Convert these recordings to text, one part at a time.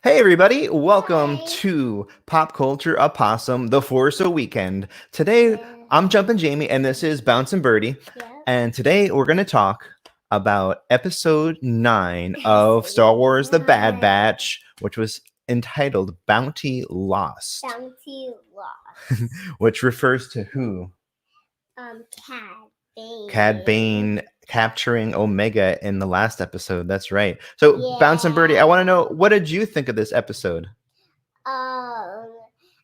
Hey everybody, welcome Hi. to Pop Culture Opossum, the Force a Weekend. Today, Yeah. I'm Jumpin' Jamie, and this is Bouncin' Birdie. Yep. And today, we're going to talk about Episode 9 of Episode Star Wars The Bad 9. Batch, which was entitled Bounty Lost, Bounty lost. which refers to who? Cad Cad Bane. Bane capturing Omega in the last episode. That's right. So, Bouncin' Birdie, I Yeah. want to know, what did you think of this episode? Um,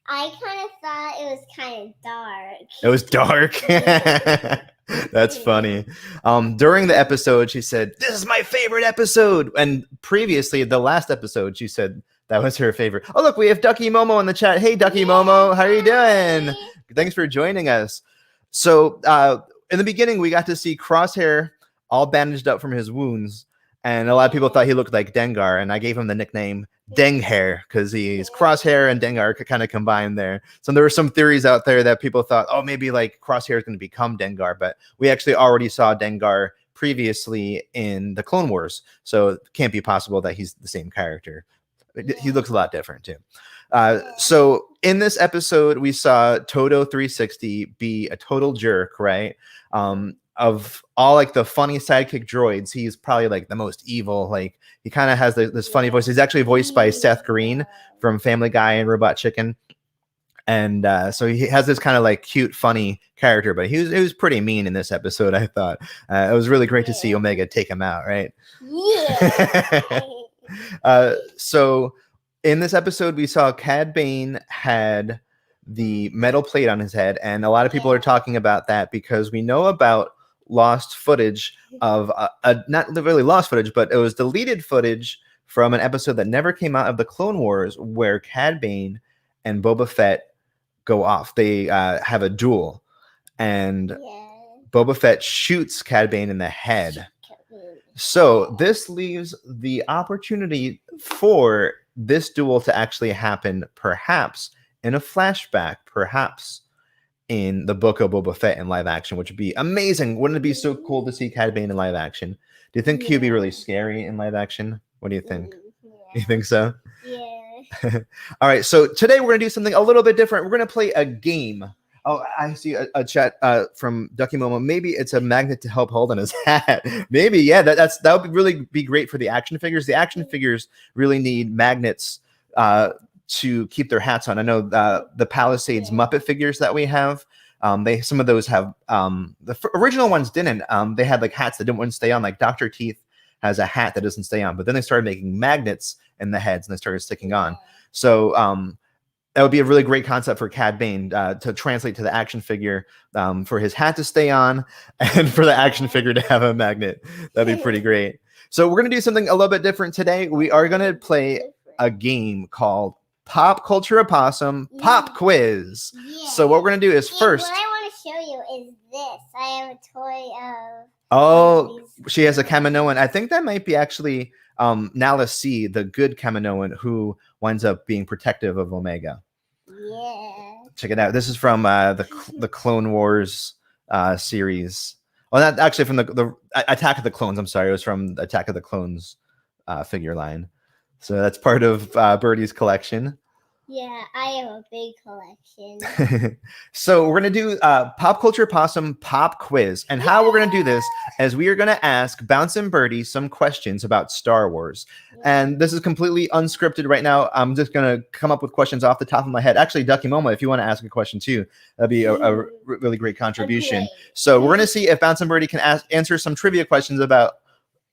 I kind of thought it was kind of dark. It was dark. Yeah. That's funny. During the episode, she said, "This is my favorite episode." And previously, the last episode, she said that was her favorite. Oh, look, we have Ducky Momo in the chat. Hey, Ducky Momo, how are you doing? Thanks for joining us. So, in the beginning, we got to see Crosshair all bandaged up from his wounds, and a lot of people thought he looked like Dengar, and I gave him the nickname Denghair because he's Crosshair and Dengar kind of combined there. So there were some theories out there that people thought, oh, maybe like Crosshair is going to become Dengar, but we actually already saw Dengar previously in the Clone Wars, so it can't be possible that he's the same character. He looks a lot different too. So in this episode, we saw Toto 360 be a total jerk, right? Of all like the funny sidekick droids, he's probably like the most evil. Like he kind of has this funny voice. He's actually voiced by Seth Green from Family Guy and Robot Chicken. And so he has this kind of like cute, funny character, but he was pretty mean in this episode, I thought. It was really great to see Omega take him out, right? Yeah. So in this episode, we saw Cad Bane had the metal plate on his head, and a lot of people are talking about that because we know about lost footage of not really lost footage, but it was deleted footage from an episode that never came out of the Clone Wars where Cad Bane and Boba Fett go off. They have a duel, and Boba Fett shoots Cad Bane in the head. So this leaves the opportunity for this duel to actually happen, perhaps in a flashback, perhaps in the book of Boba Fett in live action, which would be amazing. Wouldn't it be so cool to see Cad Bane in live action? Do you think he'd be really scary in live action? What do you think? You think so? Yeah. All right. So today we're going to do something a little bit different. We're going to play a game. Oh, I see a chat from Ducky Momo. Maybe it's a magnet to help hold on his hat. Maybe, yeah. That would really be great for the action figures. The action figures really need magnets to keep their hats on. I know the Palisades Muppet figures that we have. Some of those have the original ones didn't. They had like hats that wouldn't stay on. Like Dr. Teeth has a hat that doesn't stay on, but then they started making magnets in the heads and they started sticking on. So that would be a really great concept for Cad Bane to translate to the action figure, for his hat to stay on and for the action figure to have a magnet. That'd be pretty great. So we're going to do something a little bit different today. We are going to play a game called Pop Culture Opossum Pop Quiz. So what we're going to do is first... What I want to show you is this. I have a toy of... Oh, she has a Kaminoan. I think that might be actually Nala C, the good Kaminoan, who winds up being protective of Omega. Yeah. Check it out. This is from the Clone Wars series. Well, not actually from the Attack of the Clones. I'm sorry. It was from Attack of the Clones figure line. So that's part of Birdie's collection. Yeah, I have a big collection. So we're going to do Pop Culture Possum Pop Quiz. And how we're going to do this is we are going to ask Bounce and Birdie some questions about Star Wars. And this is completely unscripted right now. I'm just going to come up with questions off the top of my head. Actually, Ducky Momo, if you want to ask a question too, that'd be a really great contribution. So we're going to see if Bounce and Birdie can answer some trivia questions about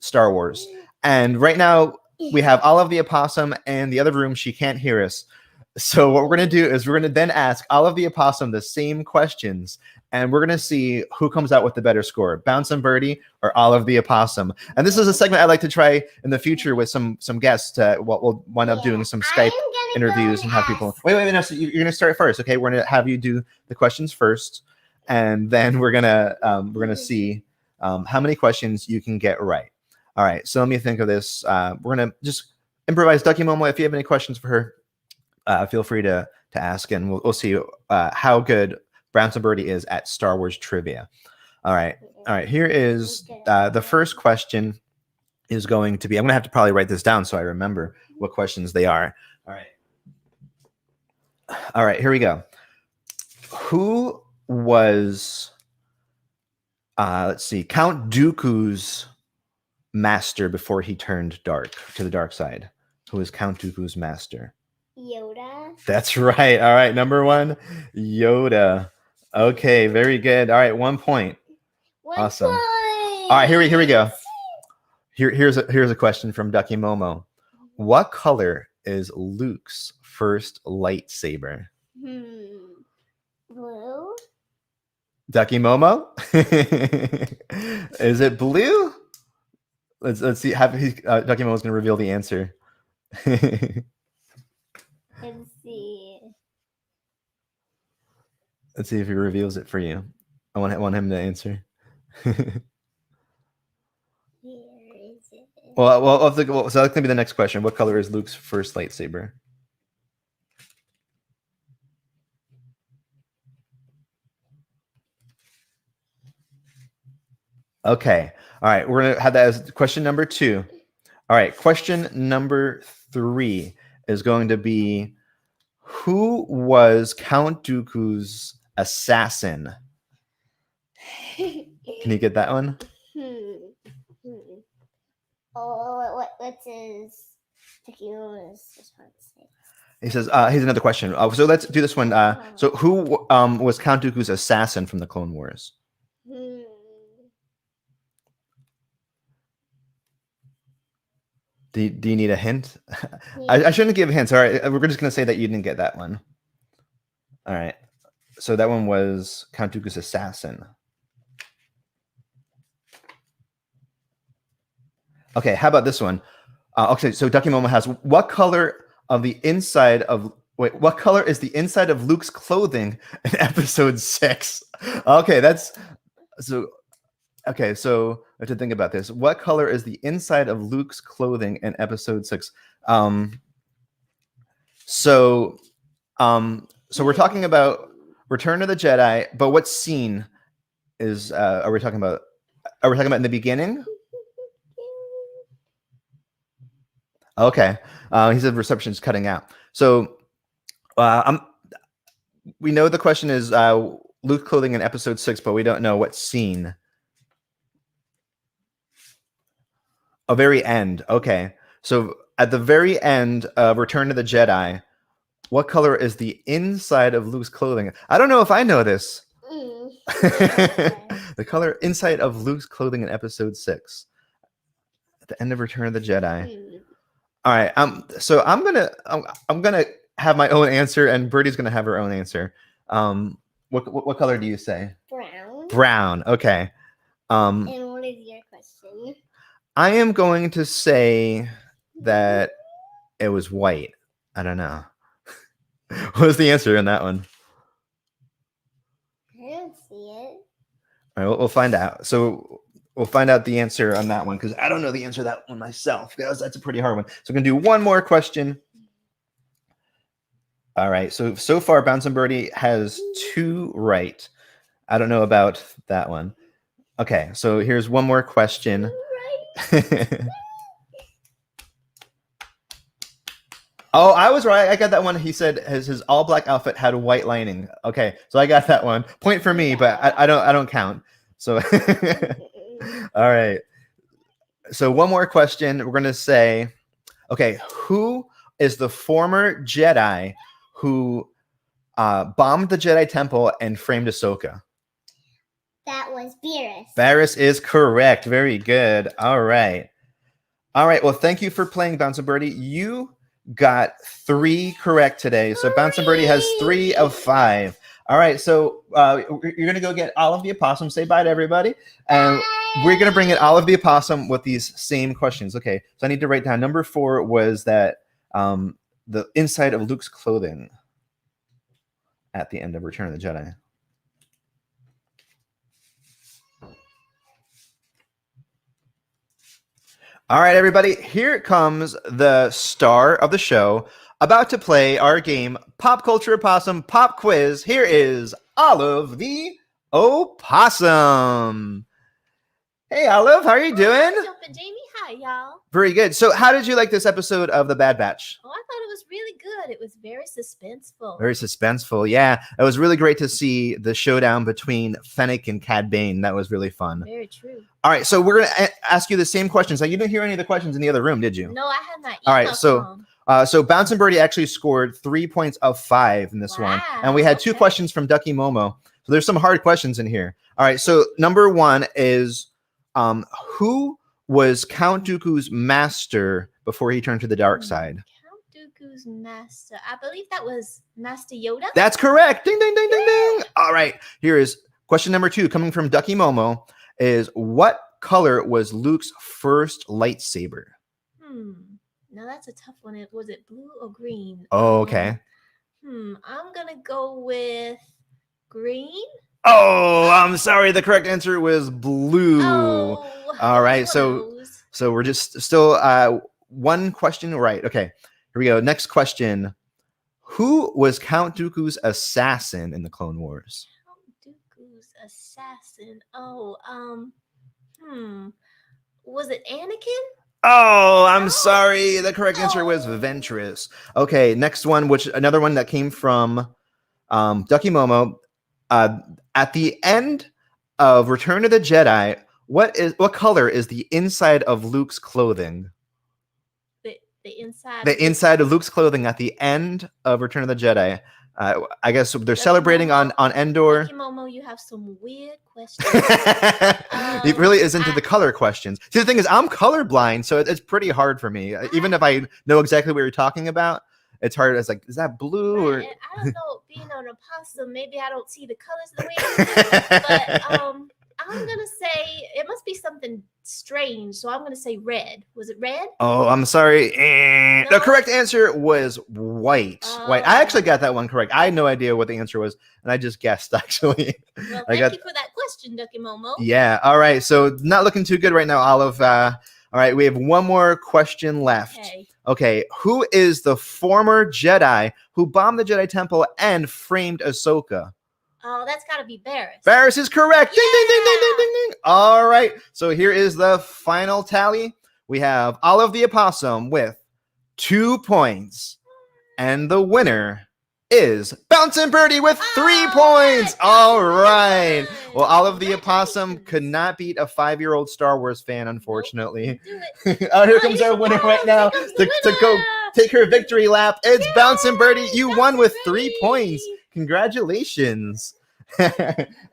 Star Wars. And right now, we have all of the Opossum and the other room. She can't hear us. So what we're going to do is we're going to then ask all of the Opossum the same questions, and we're going to see who comes out with the better score, Bounce and Birdie or all of the Opossum. And this is a segment I'd like to try in the future with some guests. We'll wind up doing some Skype interviews and have people. Wait. No, so you're going to start first, okay? We're going to have you do the questions first, and then we're going to see how many questions you can get right. All right. So let me think of this. We're going to just improvise. Ducky Momo, if you have any questions for her, feel free to ask, and we'll see how good Bounce and Birdie is at Star Wars trivia. All right. Here is the first question. is going to be, I'm going to have to probably write this down so I remember what questions they are. All right. All right, here we go. Who was, let's see, Count Dooku's master before he turned dark to the dark side? Who was Count Dooku's master? Yoda. That's right. All right, number one, Yoda. Okay, very good. All right, 1 point. Awesome. All right, here we go. Here's a question from Ducky Momo. What color is Luke's first lightsaber? Blue. Ducky Momo? Is it blue? Let's see. Ducky Momo's going to reveal the answer. Let's see. Let's see if he reveals it for you. I want him to answer. Where is it? So that's going to be the next question. What color is Luke's first lightsaber? Okay. All right. We're going to have that as question number 2. All right. Question number 3 is going to be, who was Count Dooku's assassin? Can you get that one? Oh, what's his response? He says, here's another question. So let's do this one. So who was Count Dooku's assassin from the Clone Wars? Do you need a hint? I shouldn't give hints. All right. We're just going to say that you didn't get that one. All right. So that one was Count Dooku's assassin. Okay. How about this one? Okay. So Ducky Momo has, what color is the inside of Luke's clothing in episode 6? Okay. So I have to think about this. What color is the inside of Luke's clothing in episode 6? So we're talking about Return of the Jedi, but what scene are we talking about? Are we talking about in the beginning? Okay. He said reception's cutting out. So we know the question is Luke clothing in episode 6, but we don't know what scene. A very end. Okay. So at the very end of Return of the Jedi, what color is the inside of Luke's clothing? I don't know if I know this. The color inside of Luke's clothing in episode 6. At the end of Return of the Jedi. All right. So I'm gonna have my own answer, and Birdie's gonna have her own answer. What color do you say? Brown. Brown. Okay. And what is your question? I am going to say that it was white. I don't know. What was the answer in that one? I don't see it. All right, we'll find out. So we'll find out the answer on that one, because I don't know the answer to that one myself. That's a pretty hard one. So we're going to do one more question. All right. So far, Bouncing Birdie has 2 right. I don't know about that one. Okay. So here's one more question. Oh, I was right. I got that one. He said his all black outfit had a white lining. Okay, so I got that one. Point for me, but I don't count. So, all right. So one more question. We're gonna say, okay, who is the former Jedi who bombed the Jedi Temple and framed Ahsoka? That was Beerus. Barris is correct. Very good. All right. Well, thank you for playing, Bouncing Birdie. You got 3 correct today. So Bouncing Birdie has 3 of 5. All right. So you're going to go get Olive the Opossum. Say bye to everybody. And we're going to bring in Olive the Opossum with these same questions. Okay. So I need to write down number 4 was that the inside of Luke's clothing at the end of Return of the Jedi. All right, everybody, here comes the star of the show, about to play our game, Pop Culture Opossum Pop Quiz. Here is Olive the Opossum. Hey, Olive, how are you doing? Hi, Jumpin, Jamie. Hi, y'all. Very good. So, how did you like this episode of The Bad Batch? Oh, I thought it was really good. It was very suspenseful. Very suspenseful. Yeah, it was really great to see the showdown between Fennec and Cad Bane. That was really fun. Very true. All right, so we're gonna ask you the same questions. Like, you didn't hear any of the questions in the other room, did you? No, I had not. All right, so Bouncing Birdie actually scored 3 points of 5 in this one, and we had 2 questions from Ducky Momo. So there's some hard questions in here. All right, so number 1 is, who was Count Dooku's master before he turned to the dark side? Count Dooku's master. I believe that was Master Yoda. That's correct. Ding, ding, ding, ding, ding. All right, here is question number 2 coming from Ducky Momo. Is what color was Luke's first lightsaber? Now that's a tough one. Was it blue or green? Oh, okay. I'm gonna go with green. Oh, I'm sorry. The correct answer was blue. Oh, all right. So we're just still 1 question right. Okay. Here we go. Next question. Who was Count Dooku's assassin in the Clone Wars? Count Dooku's assassin. Oh, was it Anakin? Oh, I'm sorry. The correct answer was Ventress. Okay, next one, another one that came from Ducky Momo. At the end of Return of the Jedi, what color is the inside of Luke's clothing? The inside of Luke's clothing at the end of Return of the Jedi. I guess they're celebrating on Endor. Ducky Momo, you have some weird questions. He really is into the color questions. See, the thing is, I'm colorblind, so it's pretty hard for me. Even if I know exactly what you're talking about, it's hard. It's like, is that blue or? And I don't know. Being an opossum, maybe I don't see the colors the way you do. But I'm gonna say it must be something strange. So I'm gonna say red. Was it red? Oh, I'm sorry. No? The correct answer was white. White. I actually got that one correct. I had no idea what the answer was, and I just guessed actually. Well, thank you for that question, Ducky Momo. Yeah. All right. So not looking too good right now, Olive. All right. We have 1 more question left. Okay. Who is the former Jedi who bombed the Jedi Temple and framed Ahsoka? Oh, that's got to be Barris. Barris is correct. Yeah! Ding, ding, ding, ding, ding, ding, ding. All right. So here is the final tally. We have Olive the Opossum with 2 points. And the winner is Bouncing Birdie with 3 points. All right. Well, Olive the Opossum could not beat a 5-year-old Star Wars fan, unfortunately. Oh, here comes our winner right now to go take her victory lap. It's Bouncing Birdie. You won with 3 points. Congratulations.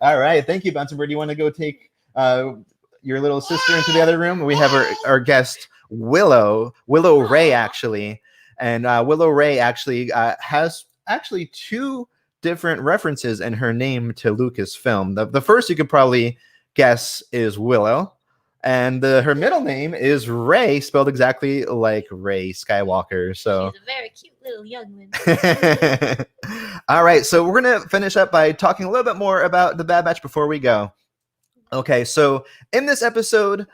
All right. Thank you, Bouncing Bird. You want to go take your little sister into the other room? We have our guest, Willow Ray, actually. And Willow Ray actually has 2 different references in her name to Lucasfilm. The first you could probably guess is Willow. And her middle name is Ray, spelled exactly like Ray Skywalker. So she's a very cute little young woman. All right, so we're going to finish up by talking a little bit more about the Bad Batch before we go. Okay, so in this episode,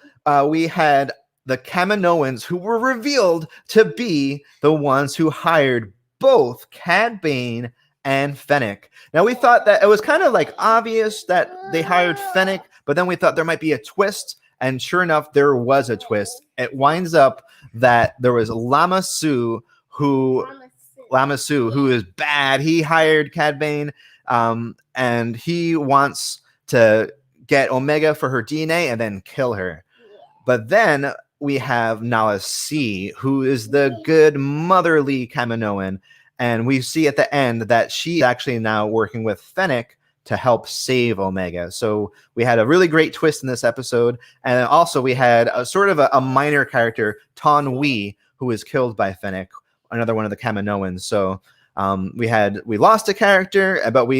we had the Kaminoans who were revealed to be the ones who hired both Cad Bane and Fennec. Now, we thought that it was kind of like obvious that they hired Fennec, but then we thought there might be a twist. And sure enough, there was a twist. It winds up that there was Lama Su who is bad. He hired Cad Bane, and he wants to get Omega for her DNA and then kill her. But then we have Nala C, who is the good motherly Kaminoan. And we see at the end that she's actually now working with Fennec to help save Omega. So we had a really great twist in this episode. And also we had a sort of a minor character, Ton Wee, who was killed by Fennec, another one of the Kaminoans. So we lost a character, but we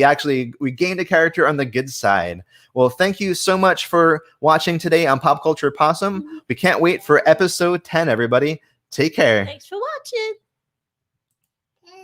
gained a character on the good side. Well, thank you so much for watching today on Pop Culture Possum. We can't wait for episode 10, everybody. Take care. Thanks for watching.